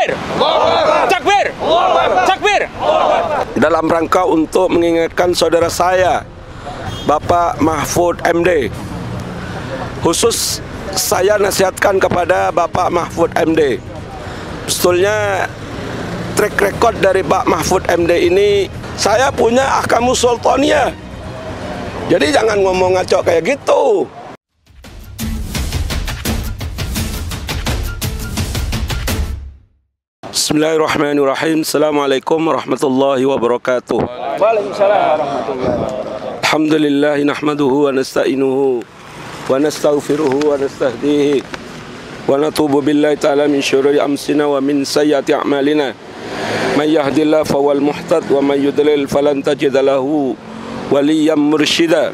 Takbir! Takbir! Takbir! Dalam rangka untuk mengingatkan saudara saya, Bapak Mahfud MD, khusus saya nasihatkan kepada Bapak Mahfud MD. Sebetulnya track record dari Pak Mahfud MD ini, saya punya ahkamus sultaniyah. Jadi jangan ngomong ngaco kayak gitu. Bismillahirrahmanirrahim. Assalamualaikum warahmatullahi wabarakatuh. Waalaikumsalam warahmatullahi wabarakatuh. Alhamdulillah nahmaduhu wa nasta'inuhu wa nastaghfiruhu wa nastahdihi wa natubu billahi ta'ala min syururi anfusina wa min sayyiati a'malina. May yahdihillahu fawal muhtad wa may yudlil falan tajida lahu waliyyan mursyida.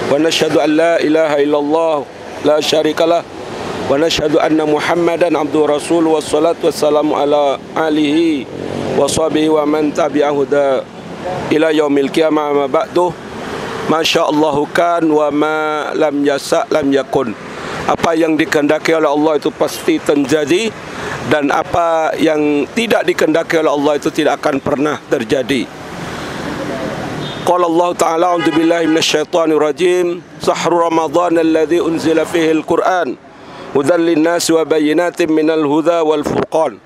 Wa nashhadu an la ilaha illallah la syarikalah wa nashhadu anna Muhammadan abduhu rasul wassalatu wassalamu ala alihi wa sahbihi wa man tabi'ahu da ila yaumil qiyamah. Ma ba'du, masyaallahu kan wa ma lam yasa lam yakun. Apa yang dikehendaki oleh Allah itu pasti terjadi, dan apa yang tidak dikehendaki oleh Allah itu tidak akan pernah terjadi. Qala Allah Ta'ala, a'udzu billahi minasyaitonir rajim, sahru ramadhan alladzi unzila fihi al-Qur'an hudan lin-nasi wa bayyinatin minal huda wal furqan.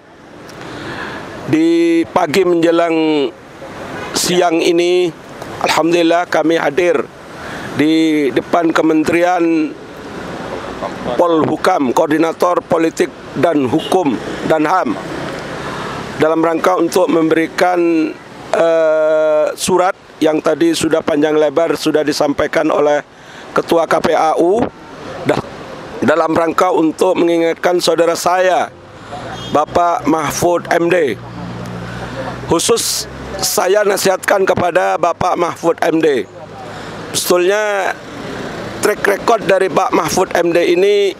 Di pagi menjelang siang ini, alhamdulillah kami hadir di depan Kementerian Polhukam, Koordinator Politik dan Hukum dan HAM, dalam rangka untuk memberikan surat yang tadi sudah panjang lebar sudah disampaikan oleh Ketua KPAU, dalam rangka untuk mengingatkan saudara saya, Bapak Mahfud MD. Khusus saya nasihatkan kepada Bapak Mahfud MD. Sebetulnya track record dari Pak Mahfud MD ini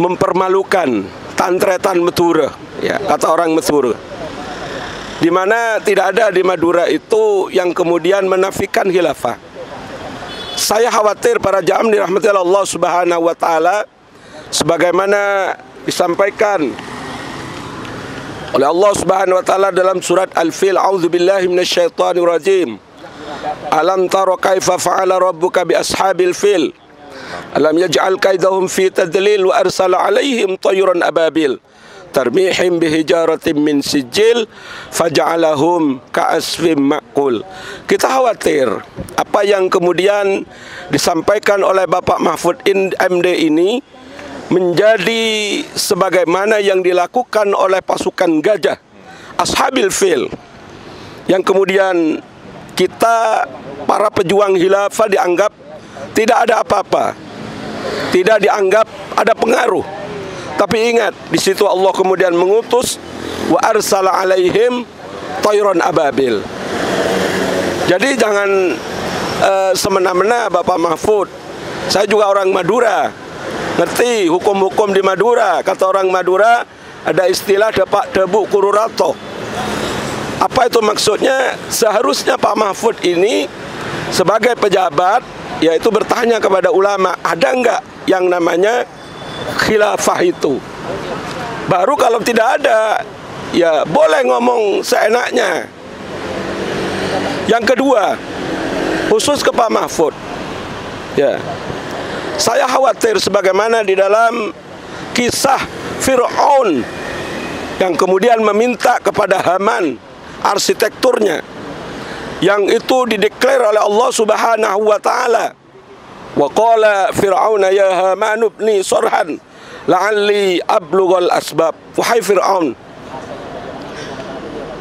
mempermalukan, tantretan Madura, ya, kata orang Madura. Di mana tidak ada di Madura itu yang kemudian menafikan khilafah. Saya khawatir para jamaah dirahmati Allah Subhanahu wa taala, sebagaimana disampaikan oleh Allah Subhanahu wa taala dalam surat Al-Fil, a'udzubillahi minasyaitonir rajim. Alam tara kaifa fa'ala rabbuka bi ashabil fil? Alam yaj'al kaidahum fi tadlil wa arsala 'alaihim tayran ababil tarmihim bihijaratin min sijil faja'alahum ka'asfim ma'kul. Kita khawatir apa yang kemudian disampaikan oleh Bapak Mahfud MD ini menjadi sebagaimana yang dilakukan oleh pasukan gajah Ashabil Fil, yang kemudian kita para pejuang khilafah dianggap tidak ada apa-apa, tidak dianggap ada pengaruh. Tapi ingat, di situ Allah kemudian mengutus wa arsala alaihim tayran ababil. Jadi jangan semena-mena Bapak Mahfud. Saya juga orang Madura, ngerti hukum-hukum di Madura. Kata orang Madura ada istilah depak debu kururato. Apa itu maksudnya? Seharusnya Pak Mahfud ini sebagai pejabat, yaitu bertanya kepada ulama, ada enggak yang namanya khilafah itu. Baru kalau tidak ada, ya boleh ngomong seenaknya. Yang kedua, khusus ke Pak Mahfud, ya, saya khawatir sebagaimana di dalam kisah Fir'aun yang kemudian meminta kepada Haman arsitekturnya, yang itu dideklar oleh Allah Subhanahu wa taala. Wa qala Fir'aun ya Haman ibni sarhan la'alli ablughal asbab. Wahai Fir'aun.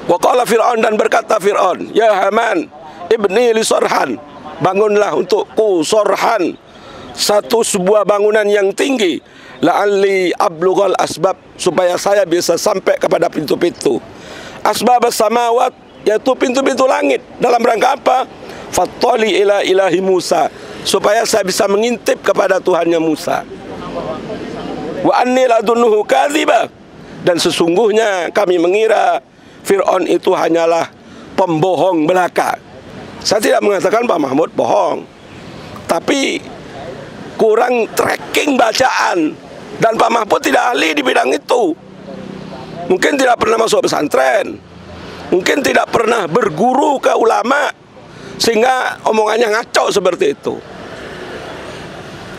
Wa qala Fir'aun, dan berkata Fir'aun, ya Haman ibni li sarhan, bangunlah untukku sarhan, satu sebuah bangunan yang tinggi, la'alli ablughal asbab, supaya saya bisa sampai kepada pintu-pintu. Asbab samawat, yaitu pintu-pintu langit. Dalam rangka apa? Fattali ila ilahi Musa, supaya saya bisa mengintip kepada Tuhannya Musa. Wa anni ladunnuhu kadziba, dan sesungguhnya kami mengira Fir'aun itu hanyalah pembohong belaka. Saya tidak mengatakan Pak Mahfud bohong, tapi kurang tracking bacaan, dan Pak Mahfud tidak ahli di bidang itu. Mungkin tidak pernah masuk pesantren, mungkin tidak pernah berguru ke ulama, sehingga omongannya ngaco seperti itu.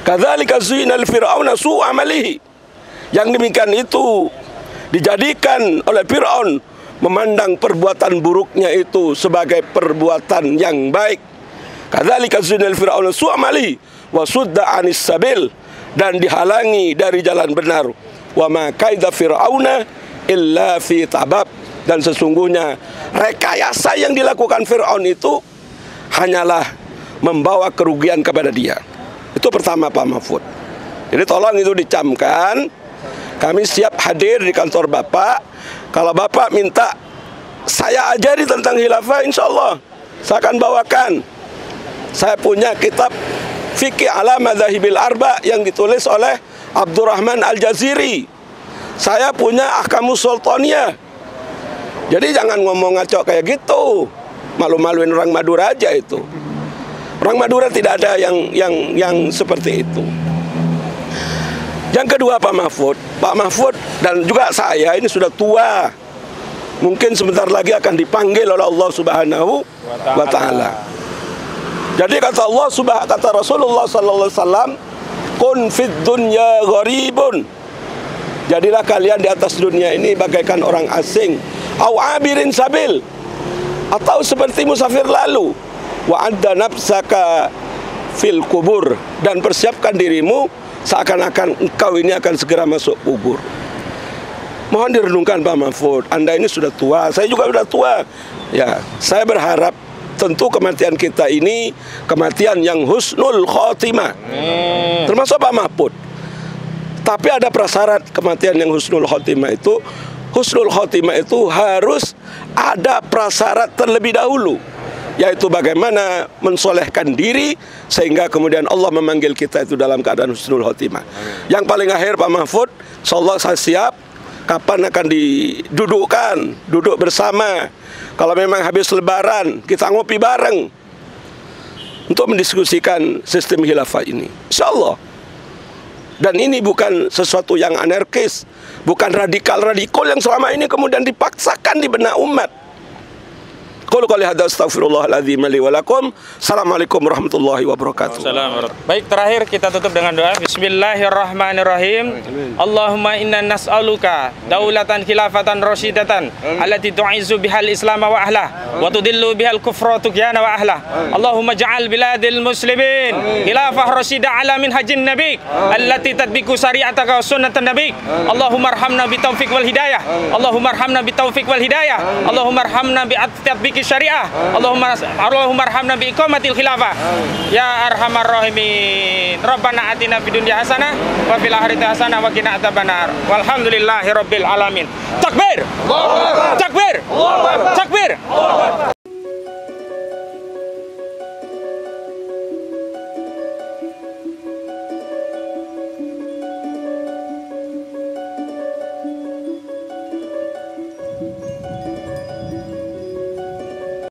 Kadzalika zuyyina li fir'auna su'u amalihi. Yang demikian itu dijadikan oleh Fir'aun memandang perbuatan buruknya itu sebagai perbuatan yang baik. Kadzalika zuyyina li fir'auna su'u amalihi wa sudda 'anis sabil, dan dihalangi dari jalan benar. Wa ma kaida fir'auna illa fi tabab, dan sesungguhnya rekayasa yang dilakukan Fir'aun itu hanyalah membawa kerugian kepada dia. Itu pertama Pak Mahfud. Jadi tolong itu dicamkan. Kami siap hadir di kantor Bapak. Kalau Bapak minta saya ajari tentang khilafah, insya Allah saya akan bawakan. Saya punya kitab Fikih ala Madzahibil Arba yang ditulis oleh Abdurrahman Al-Jaziri. Saya punya Ahkamus Sultaniyah. Jadi jangan ngomong ngaco kayak gitu. Malu-maluin orang Madura aja itu. Orang Madura tidak ada yang seperti itu. Yang kedua Pak Mahfud dan juga saya ini sudah tua. Mungkin sebentar lagi akan dipanggil oleh Allah Subhanahu wa Ta'ala. Jadi kata Rasulullah sallallahu alaihi wasallam, kun fid dunya gharibun. Jadilah kalian di atas dunia ini bagaikan orang asing, au abirin sabil, atau seperti musafir lalu. Wa adda nafsaka fil kubur, dan persiapkan dirimu seakan-akan engkau ini akan segera masuk kubur. Mohon direnungkan Pak Mahfud, Anda ini sudah tua, saya juga sudah tua. Ya, saya berharap tentu kematian kita ini kematian yang husnul khotimah. Termasuk Pak Mahfud. Tapi ada prasyarat kematian yang husnul khotimah itu. Husnul khotimah itu harus ada prasyarat terlebih dahulu, yaitu bagaimana mensolehkan diri sehingga kemudian Allah memanggil kita itu dalam keadaan husnul khotimah. Yang paling akhir Pak Mahfud, insyaallah saya siap. Kapan akan didudukkan, duduk bersama. Kalau memang habis lebaran, kita ngopi bareng untuk mendiskusikan sistem khilafah ini, insyaallah. Dan ini bukan sesuatu yang anarkis, bukan radikal-radikal yang selama ini kemudian dipaksakan di benak umat. Qul qouli hadza astaghfirullahaladzim li wa lakum. Assalamualaikum warahmatullahi wabarakatuh. Baik, terakhir kita tutup dengan doa. Bismillahirrahmanirrahim. Allahumma inna nas'aluka daulatan khilafatan rasyidatan allati tu'izzu bihal islam wa ahlah wa tudillu bihal kufra tugyana wa ahlah. Allahumma ja'al biladil muslimin khilafah rasyidah ala minhajin nabi allati tadbiku syari'ataka wa sunnatan nabi. Allahumma arhamna bitaufiq wal hidayah. Allahumma arhamna bitaufiq wal hidayah. Allahumma arhamna bi'atbiq syariah. Allahumma arhamna bi iqamatil khilafah ya arhamar rahimin. Rabbana atina fid dunya hasanah wa fil akhirati hasanah wa qina adzabannar. Walhamdulillahirabbil alamin. Takbir.